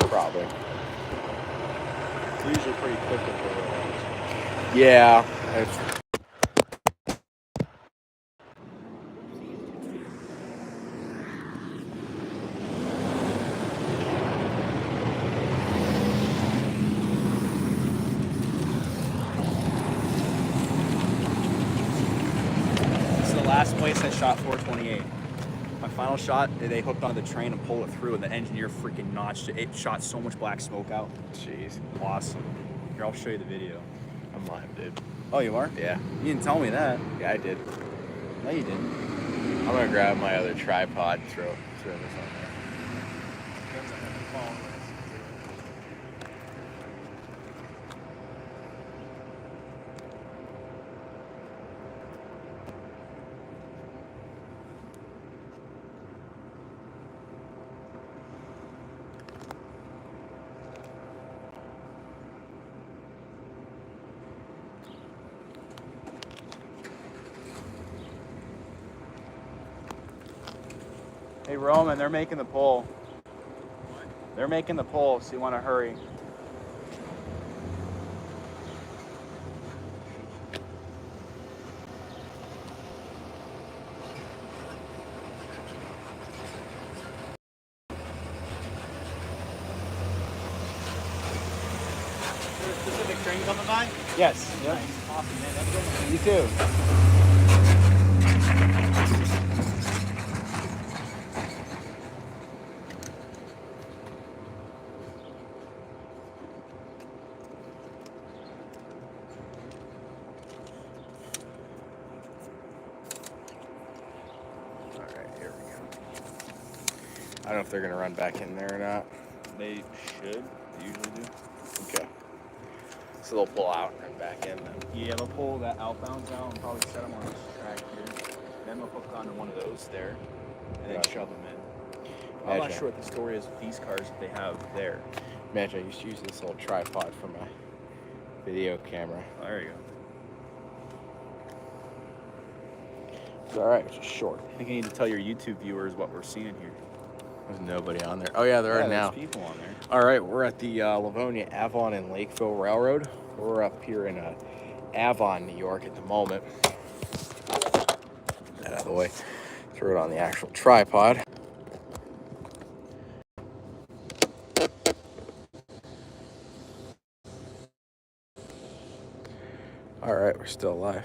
Probably. It's usually pretty quick with the railroads. Yeah. This is the last place I shot 428. My final shot, they hooked onto the train and pulled it through, and the engineer freaking notched it. It shot so much black smoke out. Jeez. Awesome. Here, I'll show you the video. I'm live, dude. Oh, you are? Yeah. You didn't tell me that. Yeah, I did. No, you didn't. I'm gonna grab my other tripod and throw this on there. Hey, Roman, they're making the pull. What? They're making the pull, so you want to hurry. Is there a specific train coming by? Yes. Yep. Nice. Awesome, man. That's good. You too. I don't know if they're gonna run back in there or not. They should. They usually do. Okay. So they'll pull out and run back in then. Yeah, they'll pull that outbounds out and probably set them on this track here. Then they'll hook onto one of those there and then Gotcha. shove them in. I'm not sure what the story is with these cars that they have there. Imagine I used to use this little tripod for my video camera. Oh, there you go. It's alright, it's just short. I think you need to tell your YouTube viewers what we're seeing here. There's nobody on there. Oh yeah, there are now. There's people on there. Alright, we're at the Livonia, Avon, and Lakeville Railroad. We're up here in Avon, New York at the moment. Get that out of the way. Throw it on the actual tripod. Alright, we're still alive.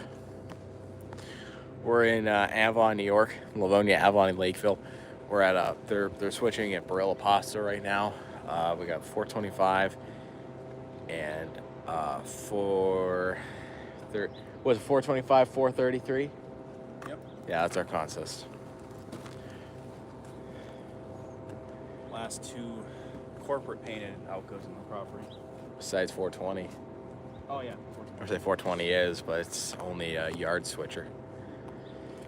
We're in Avon, New York, Livonia, Avon, and Lakeville. We're at they're switching at Barilla Pasta right now. We got 425 and was it 425, 433? Yep. Yeah, that's our consist. Last two corporate painted outgoes on the property. Besides 420. Oh yeah. I say 420 is, but it's only a yard switcher.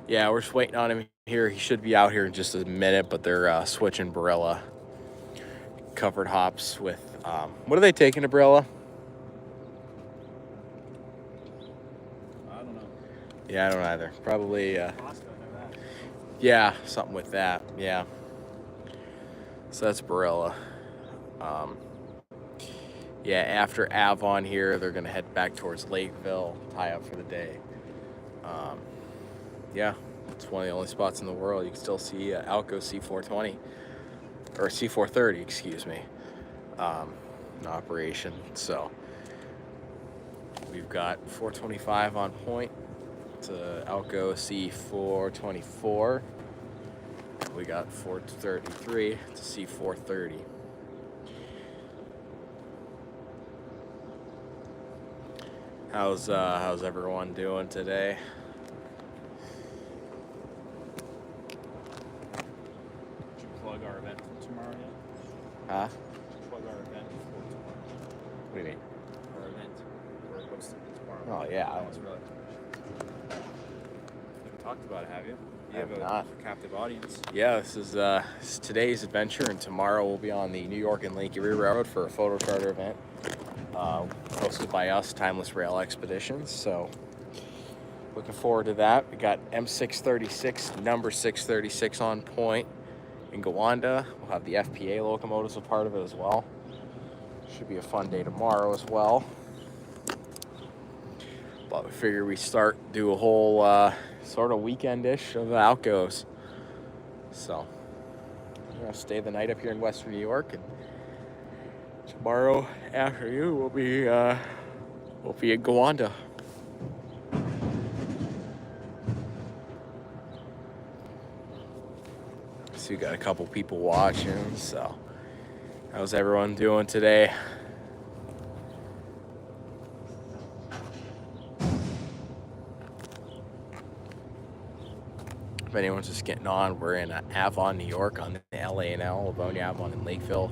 Yeah, we're just waiting on him here. He should be out here in just a minute, but they're switching Barilla covered hops with, what are they taking to Barilla? I don't know. Yeah, I don't either. Probably, Pasta, I know that. yeah, something with that. Yeah. So that's Barilla. Yeah, after Avon here, they're going to head back towards Lakeville, tie up for the day. Yeah, it's one of the only spots in the world you can still see Alco C420, or C430, excuse me, in operation. So we've got 425 on point to Alco C424. We got 433 to C430. How's everyone doing today? Did you plug our event for tomorrow yet? Huh? Did you plug our event for tomorrow? What do you mean? Our event. We're hosting it tomorrow. Oh, yeah. That was really You haven't talked about it, have you? I have You have not. a captive audience. Yeah, this is today's adventure, and tomorrow we'll be on the New York and Lake Erie Railroad for a photo charter event, hosted by us, Timeless Rail Expeditions. So, looking forward to that. We got M636, number 636 on point, in Gowanda. We'll have the FPA locomotives a part of it as well. Should be a fun day tomorrow as well. But we figure we do a whole sort of weekend-ish of outgoes. So, stay the night up here in Western New York, and tomorrow afternoon we'll be in Gowanda. So we got a couple people watching. So, how's everyone doing today? If anyone's just getting on, we're in Avon, New York on the LA&L, Livonia, Avon, and Lakeville.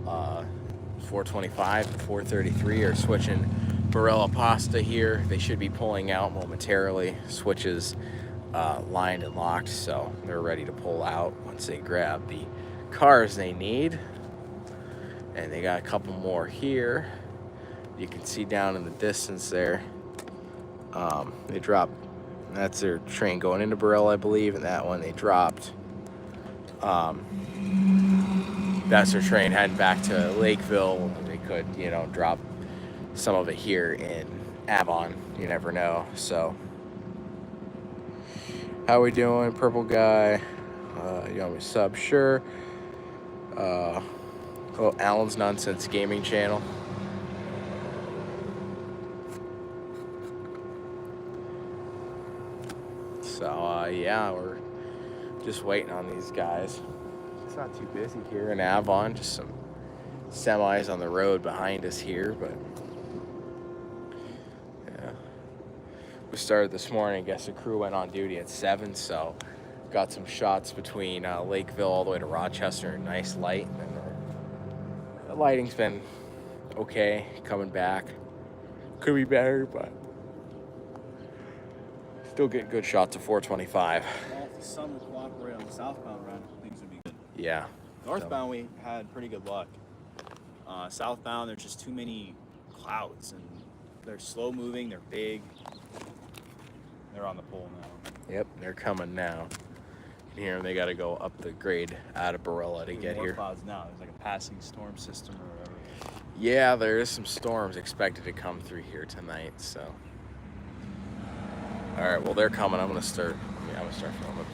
425 and 433 are switching Barilla Pasta here. They should be pulling out momentarily. Switches lined and locked, so they're ready to pull out once they grab the cars they need. And they got a couple more here. You can see down in the distance there. They dropped. That's their train going into Barilla, I believe, and that one they dropped. That's their train heading back to Lakeville. They could, drop some of it here in Avon. You never know. So, how we doing, purple guy? You want me to sub? Sure. Alan's Nonsense Gaming channel. So, yeah, we're just waiting on these guys. It's not too busy here in Avon, just some semis on the road behind us here, but yeah. We started this morning. I guess the crew went on duty at 7, so got some shots between Lakeville all the way to Rochester. Nice light, and the lighting's been okay coming back. Could be better, but still getting good shots of 425. Well, if the sun will cooperate on the southbound run, things would be good. Yeah. Northbound, we had pretty good luck. Southbound, there's just too many clouds, and they're slow moving, they're big. They're on the pole now. Yep, they're coming now. Here, they got to go up the grade out of Barilla to get more here. Clouds now. There's like a passing storm system or whatever. Yeah, there is some storms expected to come through here tonight, so. All right, well, they're coming. I'm gonna start filming.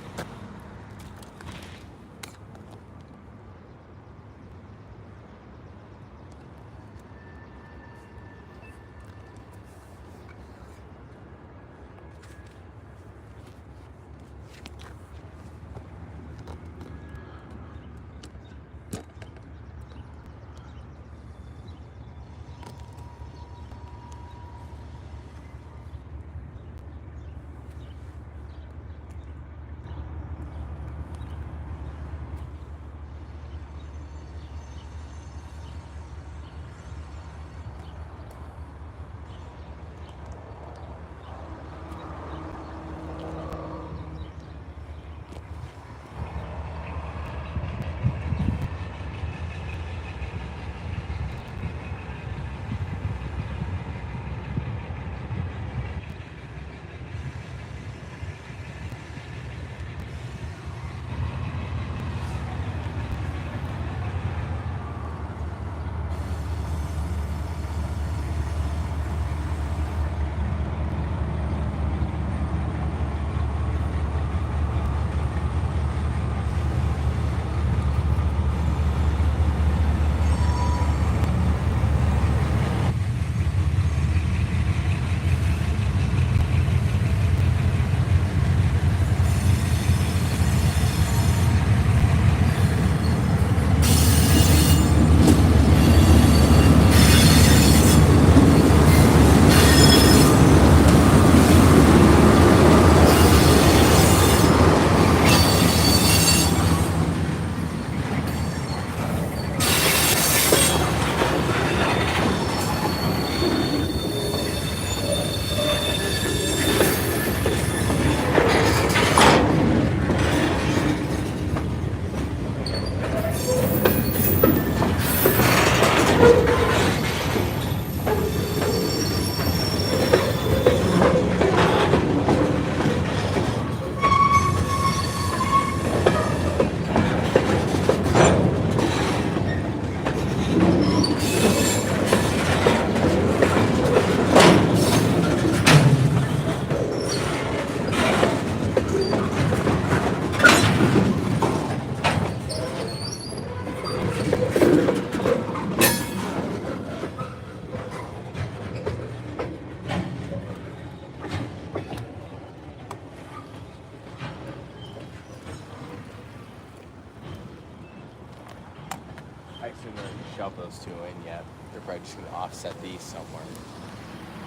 assume they're going to shove those two in yet. They're probably just going to offset these somewhere.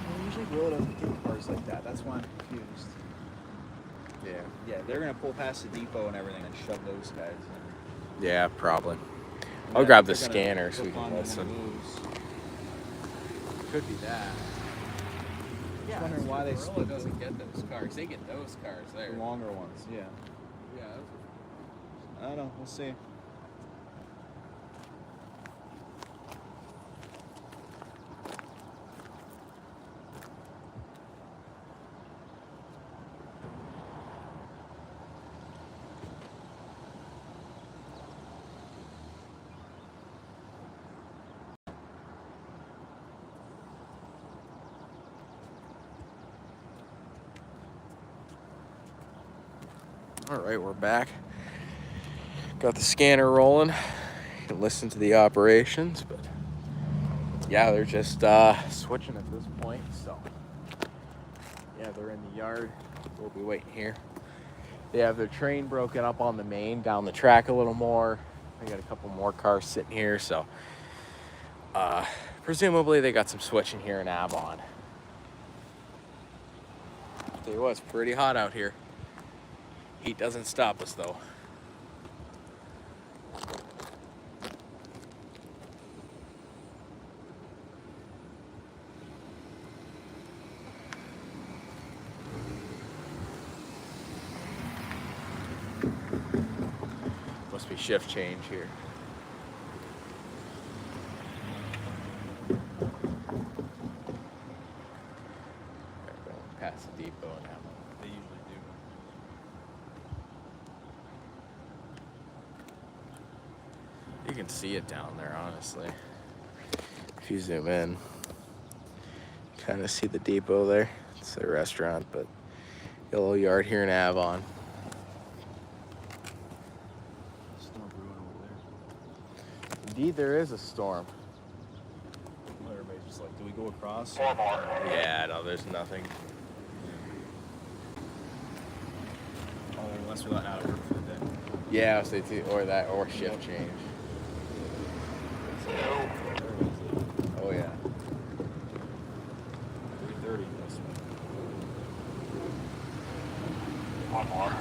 Well, usually Will doesn't take cars like that. That's why I'm confused. Yeah. Yeah, they're gonna pull past the depot and everything and shove those guys in. Yeah, probably. And I'll I grab think the they're gonna scanner so we hook can onto one of listen. those. Could be that. Just wondering why they split doesn't get those cars. They get those cars there. the longer ones. Yeah. Yeah. I don't know. We'll see. All right, we're back. Got the scanner rolling. You can listen to the operations, but yeah, they're just switching at this point. So yeah, they're in the yard. We'll be waiting here. They have their train broken up on the main down the track a little more. They got a couple more cars sitting here, so presumably they got some switching here in Avon. Tell you what, it's pretty hot out here. Heat doesn't stop us though. Must be shift change here. Past the depot and Avon. They usually do. You can see it down there, honestly. If you zoom in, kind of see the depot there. It's a restaurant, but a little yard here in Avon. Storm brewing over there. Indeed, there is a storm. Well, everybody's just like, do we go across? Yeah, no, there's nothing. Oh, unless we're letting out of work for the day. Yeah, I'll say too, or that, or shift change. Oh yeah. 3:30. One more.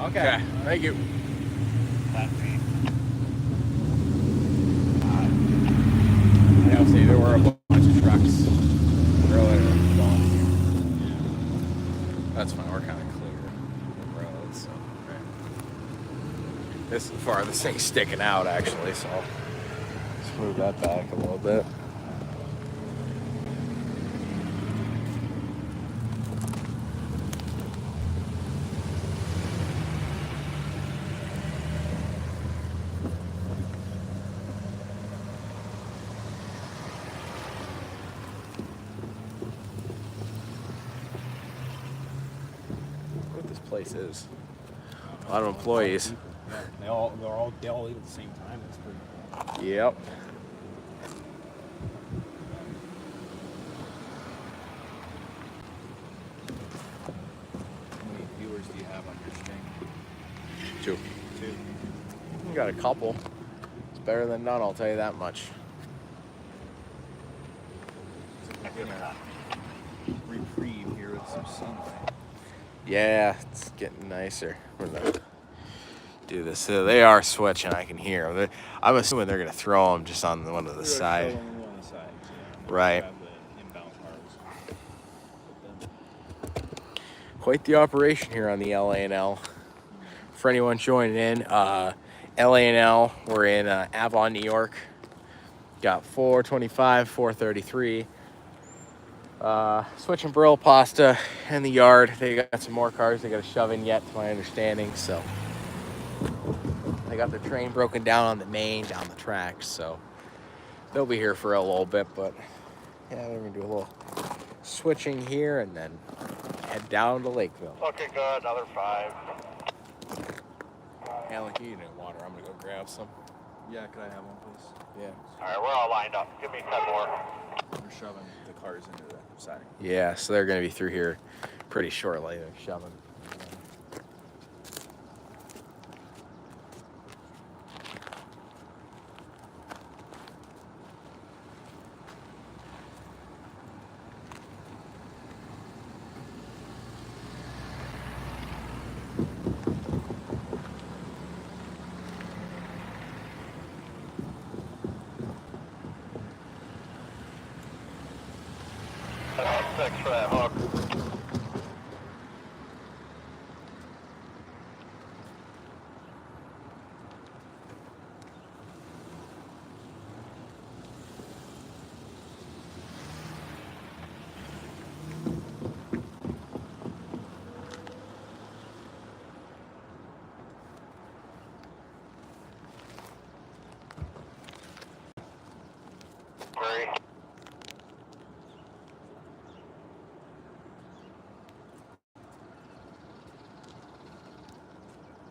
Okay, thank you. Yeah, I'll say there were a bunch of trucks earlier going here. That's fine, we're kind of clear of the road, so. This is the farthest thing sticking out, actually, so let's move that back a little bit. What this place is. A lot of employees. Yeah, they all eat at the same time. That's pretty cool. Yep. How many viewers do you have on your stream? Two. Two. We got a couple. It's better than none, I'll tell you that much. We're getting a reprieve here with some sunlight. Yeah, it's getting nicer. We're gonna do this. So they are switching. I can hear them. I'm assuming they're gonna throw them just on one of the side. On the side, yeah. Right. Grab the inbound cars. Put them- Quite the operation here on the LA&L. For anyone joining in, LA&L, we're in Avon, New York. Got 425, 433. Switching Brill pasta in the yard. They got some more cars they got to shove in yet, to my understanding. So they got their train broken down on the main, down the tracks. So they'll be here for a little bit, but yeah, we're gonna do a little switching here and then head down to Lakeville. Looking good, another 5. Alan, you need water. I'm gonna go grab some. Yeah, could I have one, please? Yeah. Alright, we're all lined up. Give me 10 more. We're shoving the cars into the siding. Yeah, so they're going to be through here pretty shortly. They're shoving. Thanks for that hook. Three.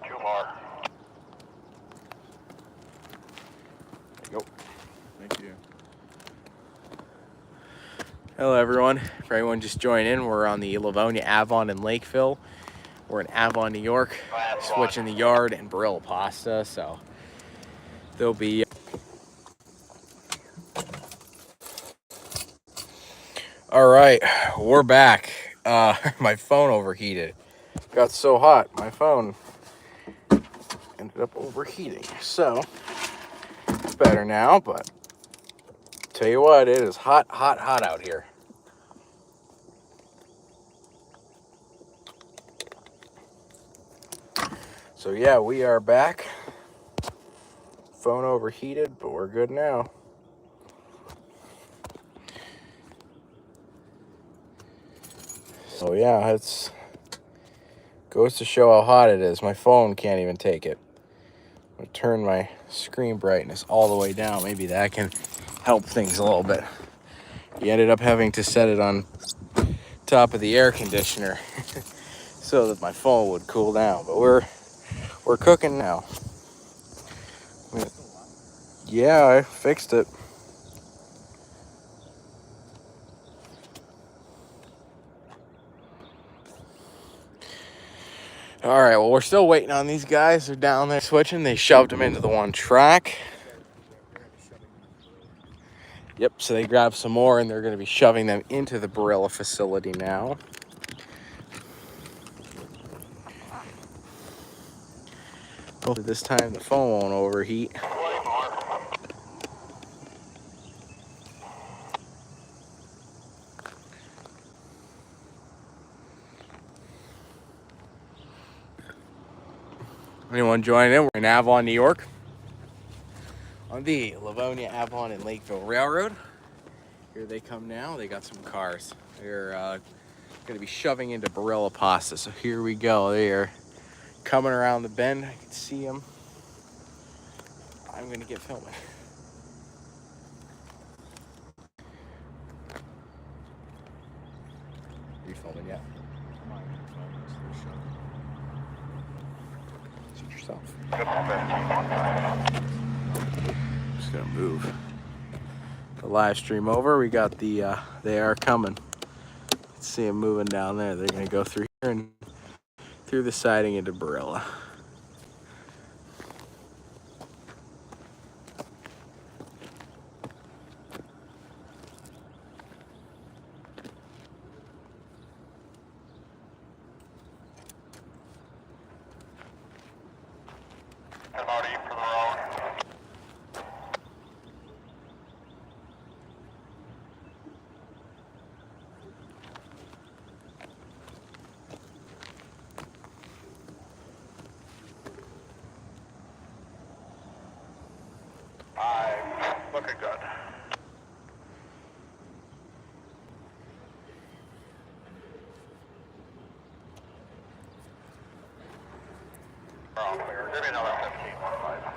Two more. There you go. Thank you. Hello, everyone. For everyone just joining in, we're on the Livonia, Avon, and Lakeville. We're in Avon, New York, switching the yard and Barilla pasta. So there'll be. All right, we're back. My phone overheated. Got so hot, my phone ended up overheating. So it's better now, but tell you what, it is hot, hot, hot out here. So yeah, we are back. Phone overheated, but we're good now. So yeah, it's goes to show how hot it is. My phone can't even take it. I'm gonna turn my screen brightness all the way down. Maybe that can help things a little bit. You ended up having to set it on top of the air conditioner so that my phone would cool down. But we're cooking now. Yeah, I fixed it. All right, well, we're still waiting on these guys. They're down there switching. They shoved them into the one track. Yep, so they grabbed some more, and they're going to be shoving them into the Barilla facility now. Hopefully this time the phone won't overheat. Anyone joining in? We're in Avon, New York, on the Livonia, Avon, and Lakeville Railroad. Here they come now. They got some cars. They're going to be shoving into Barilla pasta. So here we go. They are coming around the bend. I can see them. I'm going to get filming. Are you filming yet? Shoot yourself. Just gonna move the live stream over. We got the they are coming. Let's see them moving down there. They're gonna go through here and through the siding into Barilla. MRE for the road. Looking good. We're all clear. Give me another 15, 1-5.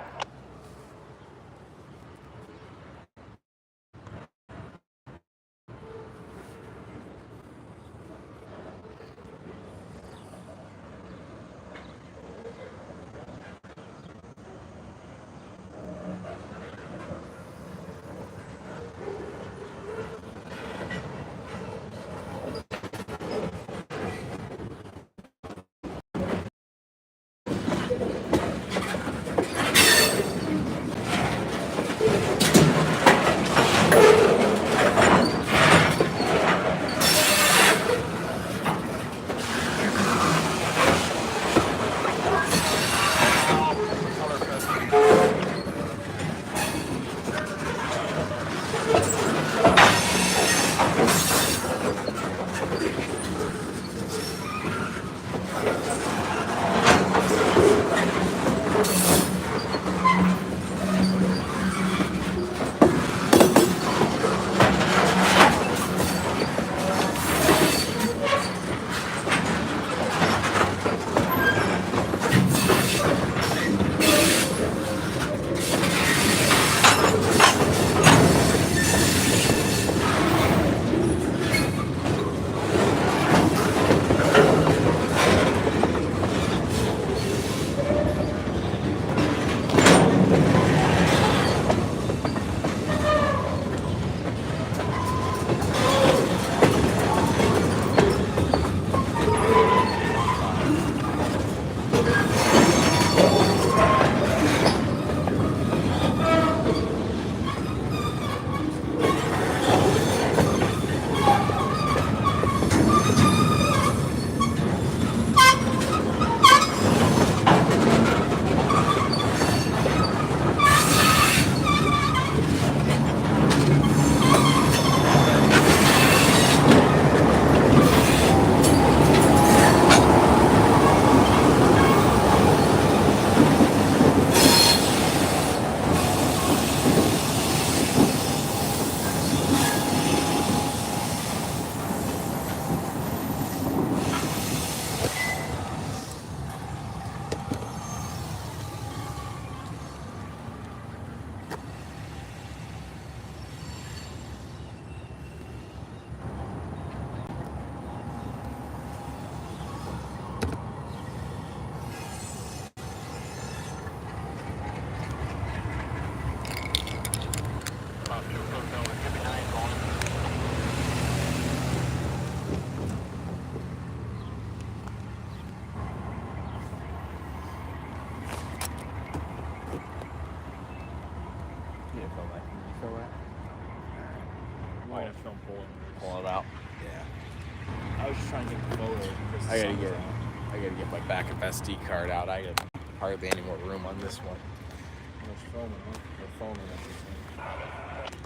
Yeah. I was just trying to get the photo. because the I gotta sun was get out. I gotta get my backup SD card out. I got hardly any more room on this one. I was filming, huh? Or phoning, I should say.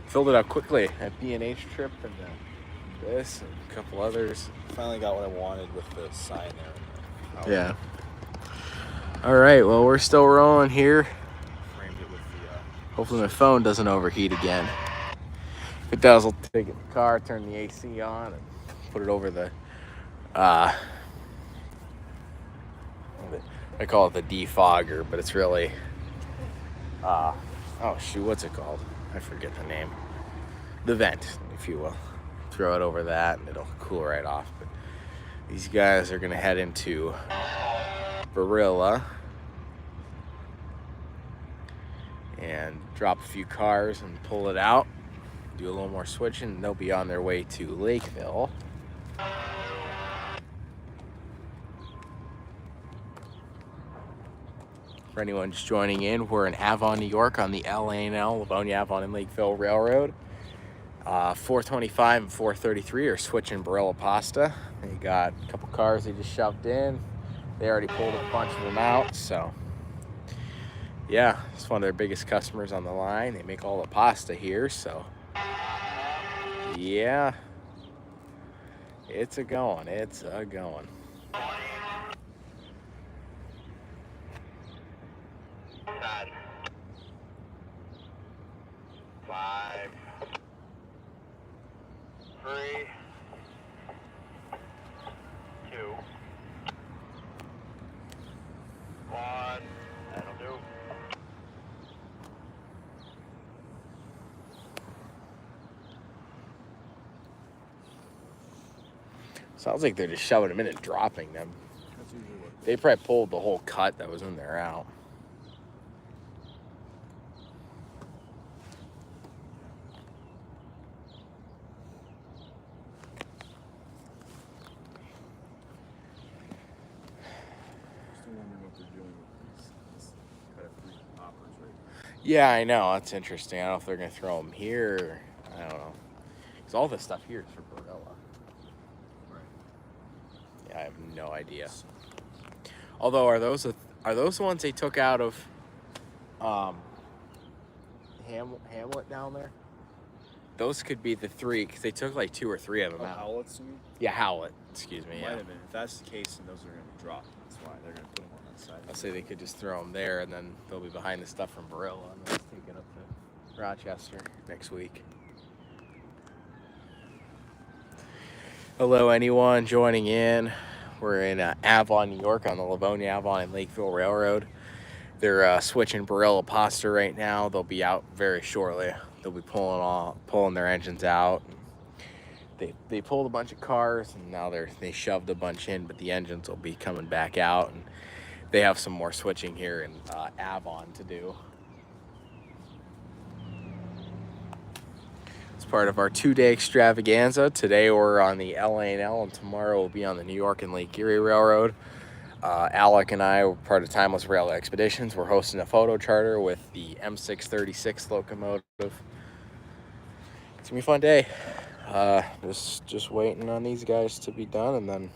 Filled it up quickly at B&H trip and this and a couple others. Finally got what I wanted with the sign there. Yeah. All right. Well, we're still rolling here. Framed it with the. Hopefully my phone doesn't overheat again. If it does, I'll take it in the car, turn the AC on, and put it over the. I call it the defogger, but it's really. Oh shoot, what's it called? I forget the name. The vent, if you will. Throw it over that, and it'll cool right off. But these guys are gonna head into Barilla and drop a few cars and pull it out, do a little more switching, and they'll be on their way to Lakeville. For anyone just joining in, we're in Avon, New York on the LA&L, Livonia, Avon, and Lakeville Railroad. 425 and 433 are switching Barilla pasta. They got a couple cars they just shoved in. They already pulled a bunch of them out, so yeah, it's one of their biggest customers on the line. They make all the pasta here, so yeah, it's a going. 5, 3, 2, 1. That'll do. Sounds like they're just shoving them in and dropping them. That's usually what. They probably pulled the whole cut that was in there out. Still wondering what they're doing with this cut of 3 poppers right here. Yeah, I know. That's interesting. I don't know if they're going to throw them here. I don't know. Because all this stuff here is for Barilla. Right. Yeah, I have no idea. Although, are those the ones they took out of Hamlet down there? Those could be the 3, because they took like 2 or 3 of them out. Outlets, you mean? Yeah, Howlett. Excuse me. Might Yeah. have been. If that's the case, then those are going to be dropped. That's why they're going to put them on that side. I'll say they could just throw them there, and then they'll be behind the stuff from Barilla, and then take it up to Rochester next week. Hello, anyone joining in. We're in Avon, New York, on the Livonia, Avon, and Lakeville Railroad. They're switching Barilla pasta right now. They'll be out very shortly. They'll be pulling their engines out. They pulled a bunch of cars, and now they shoved a bunch in, but the engines will be coming back out, and they have some more switching here in Avon to do. It's part of our 2-day extravaganza. Today we're on the LA&L, and tomorrow we'll be on the New York and Lake Erie Railroad. Alec and I were part of Timeless Rail Expeditions. We're hosting a photo charter with the M636 locomotive. It's gonna be a fun day. Just waiting on these guys to be done, and then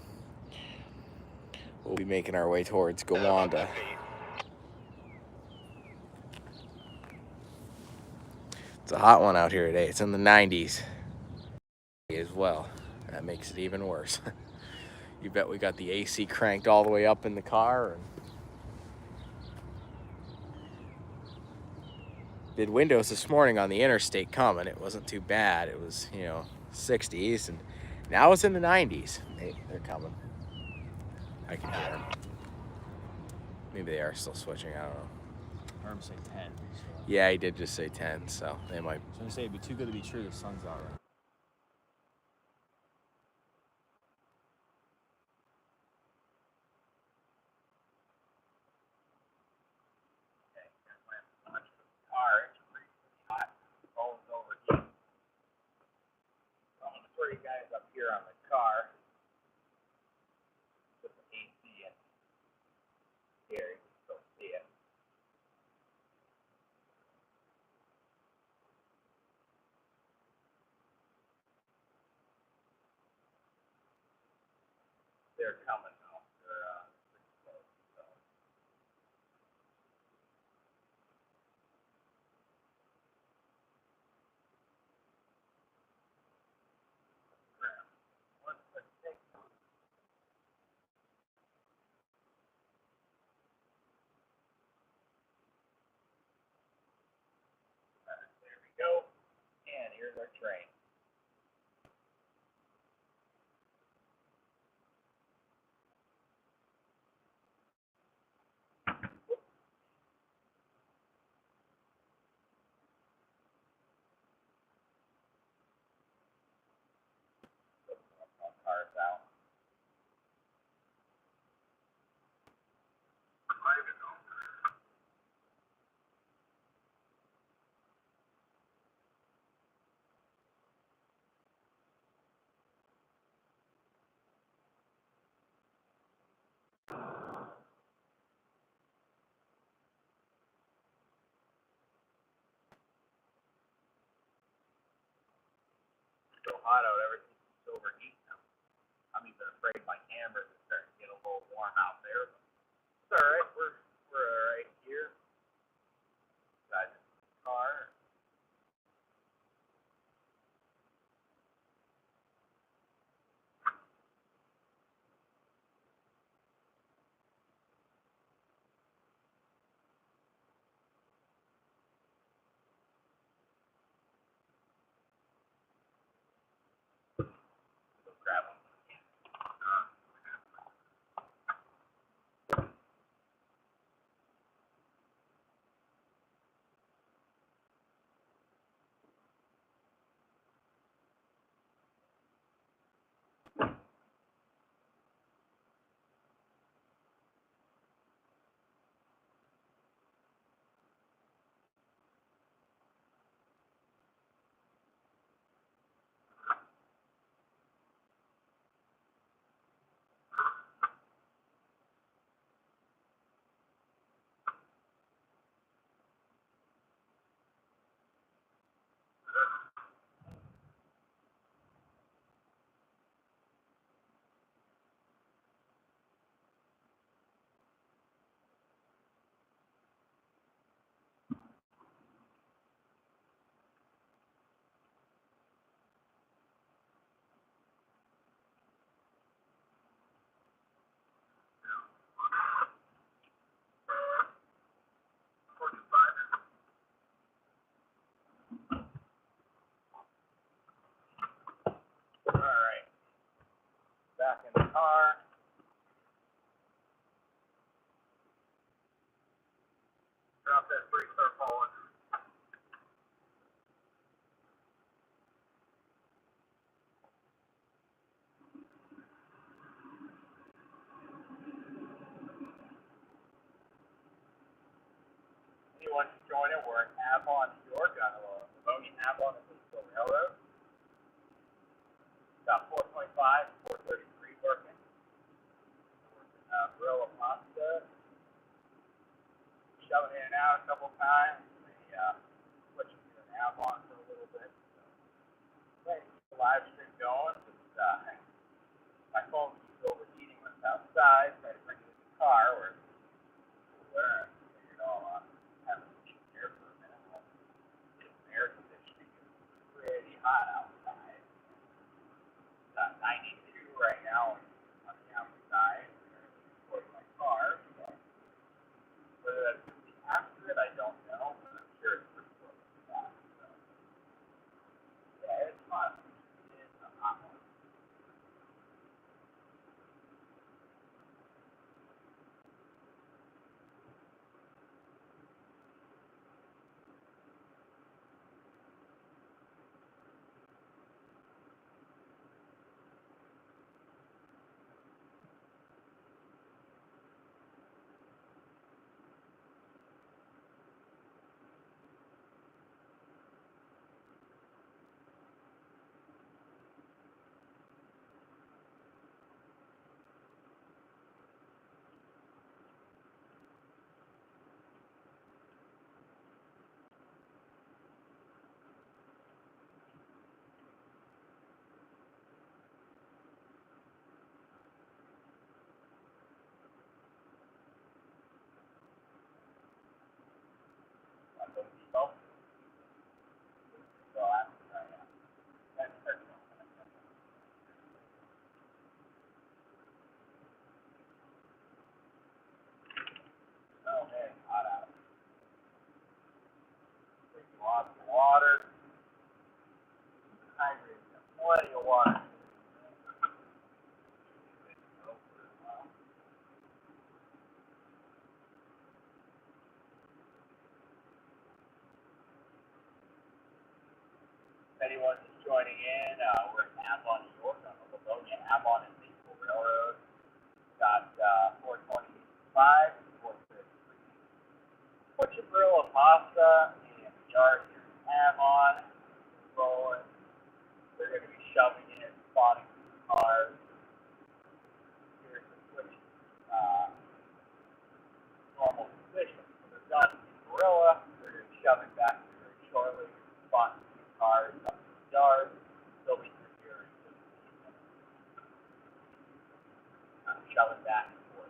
we'll be making our way towards Gowanda. It's a hot one out here today. It's in the 90s as well. That makes it even worse. You bet we got the AC cranked all the way up in the car. And did windows this morning on the interstate coming. It wasn't too bad. It was, 60s, and now it's in the 90s. They're coming. I can hear them. Maybe they are still switching. I don't know. I heard him say 10. So. Yeah, he did just say 10, so they might. I was going to say, it'd be too good to be true. The sun's out right. You guys up here on the car. Put the AC in here, you can still see it. they're coming though. They're pretty close. So. Let's take there we go. And here's our train. Cars out. So hot out, everything's overheating now. I'm even afraid my cameras are starting to get a little warm out there. But it's alright, we're alright here. Got the car. Go grab them. Alright. Back in the car. Drop that brake start falling. Anyone can join it. We're in Avon, New York, on the Livonia Avon and Lakeville Railroad. About 4.5, 433 working. Gorilla pasta. Shoving in and out a couple times. Switching to an Avon for a little bit. So, the live stream going. But, my phone keeps overheating when it's outside. So I bring it in the car where it's where I figured, I'll have it heat here for a minute. I'll get some air conditioning. It's pretty hot outside. It's 92 right now on the outside. For my car. So whether that's going to be accurate, I don't know, but I'm sure it's pretty close to that. So, yeah, it's hot. It's anyone is joining in, we're in Avon, New York on the Livonia, Avon and Lakeville Railroad. Got 425, 433. Butcher Grill of Pasta and the yard here in Avon. Rolling. They're going to be shoving in, spotting cars. Here's the switch normal position. So they're done in Gorilla. They're going to be shoving back very shortly. Spotting cars up in the yard. They'll be through here in just a few minutes. Shoving back and forth.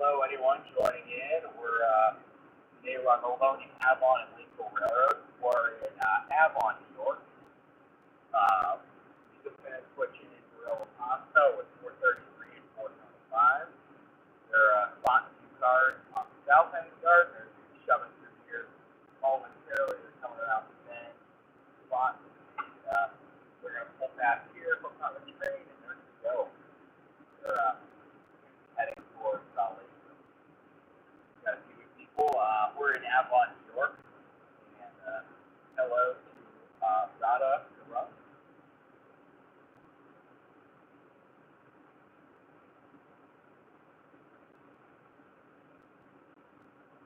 Hello, anyone joining in. Today we're on the Livonia, Avon, and Lakeville Railroad. We're in Avon, New York. We just finished switching in Gorilla Pasta with 433 and 425. They're spotting two cars on the south end of the yard. They're shoving through here momentarily. They're coming around the bend, spot. They're going to pull back here, hook on the train, and they're going to go. They're heading towards Lakeville. Got a few people. We're in Avon, New York, and hello to Rada.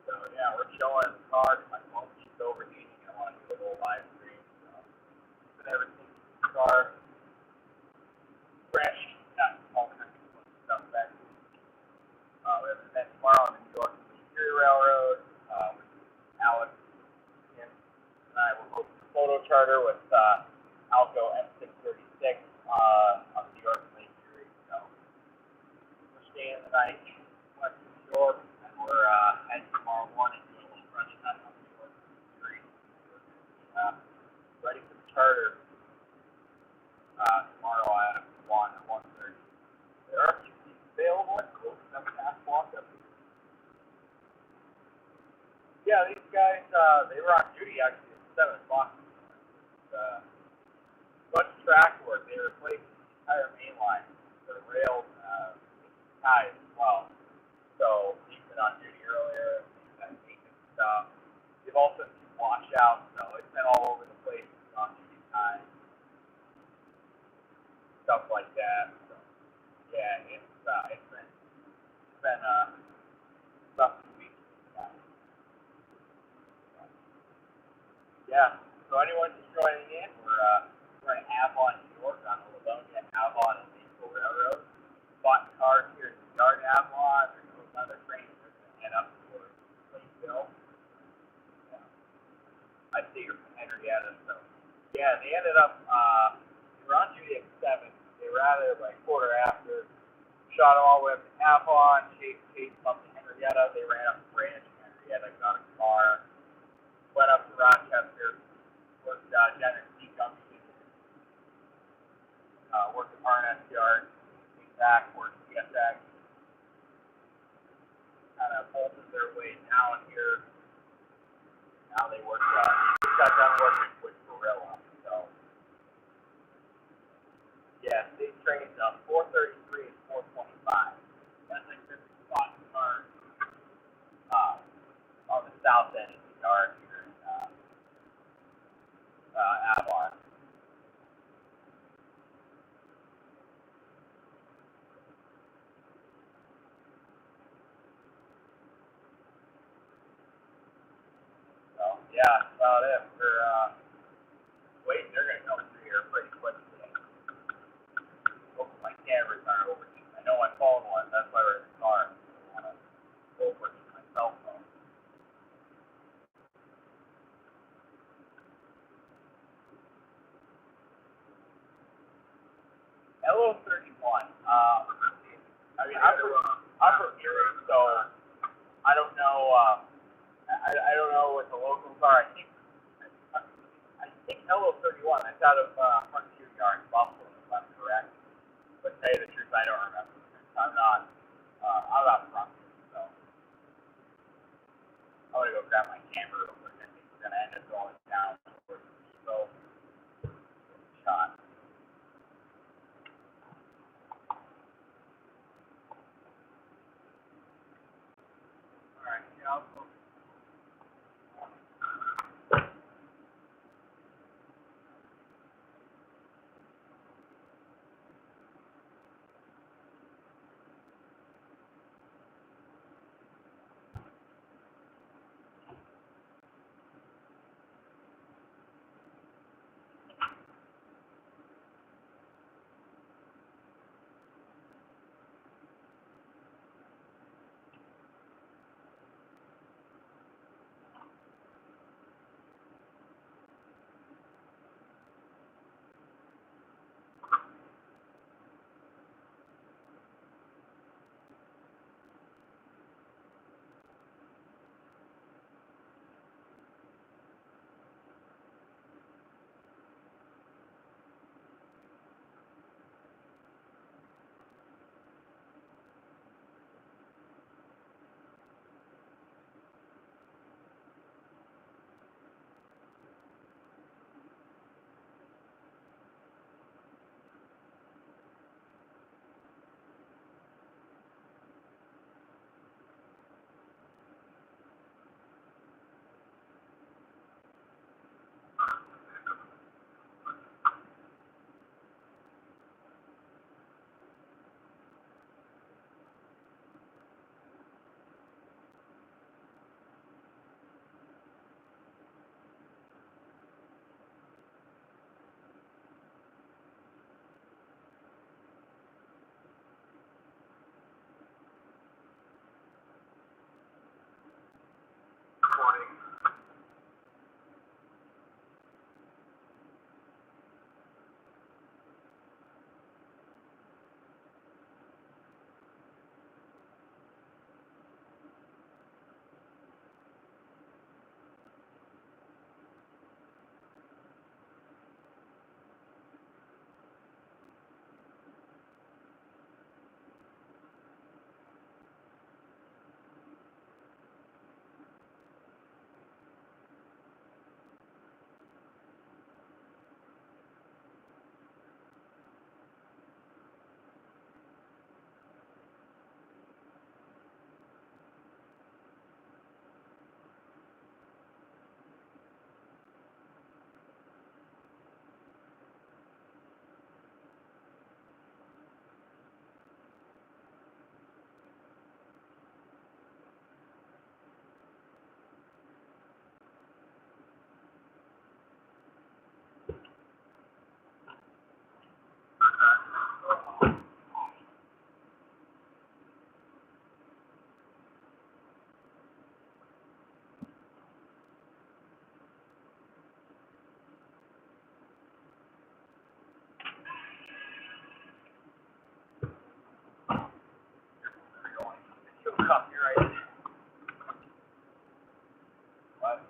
So yeah, we're showing the cars. My phone keeps overheating. I want to do a little live stream. So but everything in the car fresh. Got all kinds of fun stuff back. We have an event tomorrow on the New York Erie Railroad with Alex and I will host a photo charter with Alco M636 on the New York Lake Erie. So we're staying the night west of New York, and we're heading tomorrow morning to a little brunch time on the New York Erie. We're ready for the charter tomorrow at 1:30. There are a few seats available. Cool. Walk up. Yeah, these guys, they were on duty actually at 7 o'clock. Bunch of track work. They replaced the entire main line. The rails tied as well. So he's been on duty earlier. He's got maintenance stuff. They've also been washouts, so it's been all over the place. It's on duty time. Stuff like that. So yeah, it's been rough 2 weeks. Yeah. So anyone who's joining in, we're in Avon, New York on the Livonia, Avon, and Lakeville Railroad. Bought cars here at the yard Avon. There's another train. They're going to head up towards Lakeville. Yeah. I see you're from Henrietta. So yeah, they ended up. They were on duty at 7. They were out of like quarter after. Shot them all the way up to Avon, chased them up to Henrietta. They ran up the branch in Henrietta, got a car, went up to Rochester, worked Jenner Sea Junction, worked at RNS Yard, came back, worked CSX, kind of bolted their way down here. Now they work, just got done working with Gorilla. So, yeah, these trains 433 and 425. That's like this spot cars on the south end of the yard here in Avon. cameras aren't overheating. I know my phone was. That's why we're in the car. I don't want to overheat my cell phone. LO31. I mean, I'm from Erie, so I don't know. I don't know what the locals are. I think LO31. That's out of Frontier Yard, Buffalo, if I'm correct. But to tell you the truth, I don't remember. I'm not. I'm not from here, so I'm gonna go grab my camera real quick. I think we're gonna end up going down towards the shot. All right, yeah, I'll go. Copyright. What?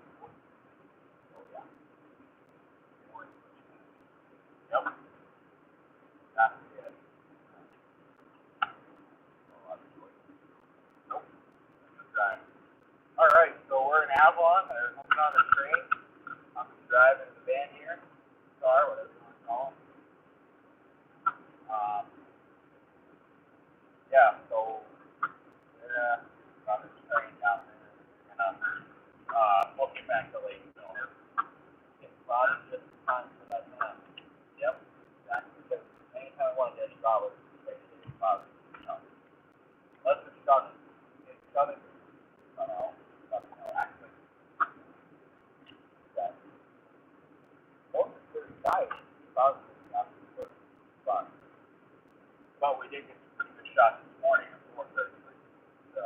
Oh yeah. Yep. That's it. Nope. Just drive. All right, so we're in Avon. We're moving on the train. I'm driving the van here, car, whatever you want to call it. Yeah, so we're on this train down there. Looking back to Lakeville. It's about just in time for that to happen. Yep, exactly. Because anytime I want to get shot with, it's about, unless it's shot, it's shot in, actually, that. Most of the 35 is about, not the 35. But we did get some pretty good shots this morning at 4:30. So,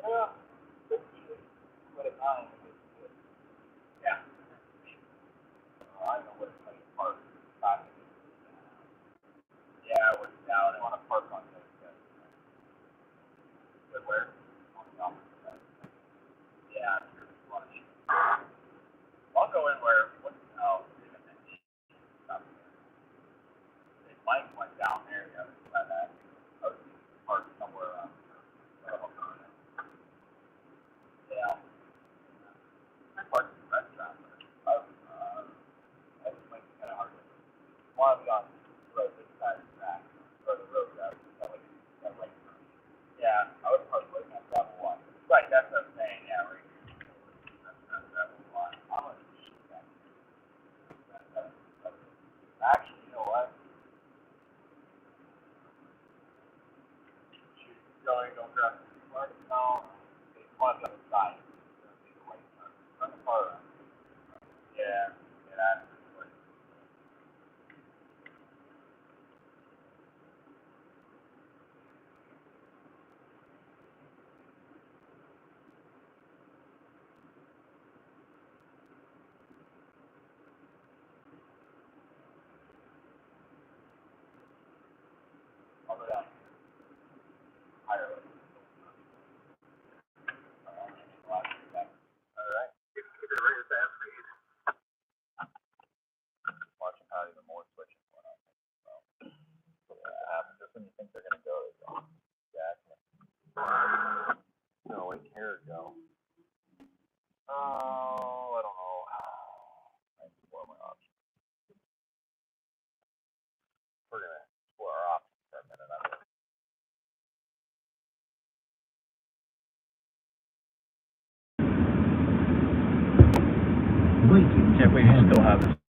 yeah, good shit. What a time. Yeah. I don't know what it's like to park. Yeah, we're down. I want to park on this. Good where? On the opposite side. Yeah, I'm sure we want to. I'll go in where, what, oh, Mike went down there the other side of that. I was parked somewhere around here. Yeah. I parked in the restaurant. I was like kind of hard to. One on the road, this side is back. Or the road out. That lake. Yeah, I was parked right on that one. Right, that's what I'm saying. Yeah, right here. That's that one. I'm gonna shoot that. Actually, you know what? Shoot, go grab the park. No, it's one on the side. Turn the car around. Yeah, get out of this way. I'll go down here. Higher level. Alright. Keep it right as fast for you. Watching how even more switching going on. So, yeah, just when you think they're going to go, they go. Exactly. No, wait, here we go. Oh, I don't know. I explore my options. We're going to explore our options for a minute. Waiting. Can't believe you still have this.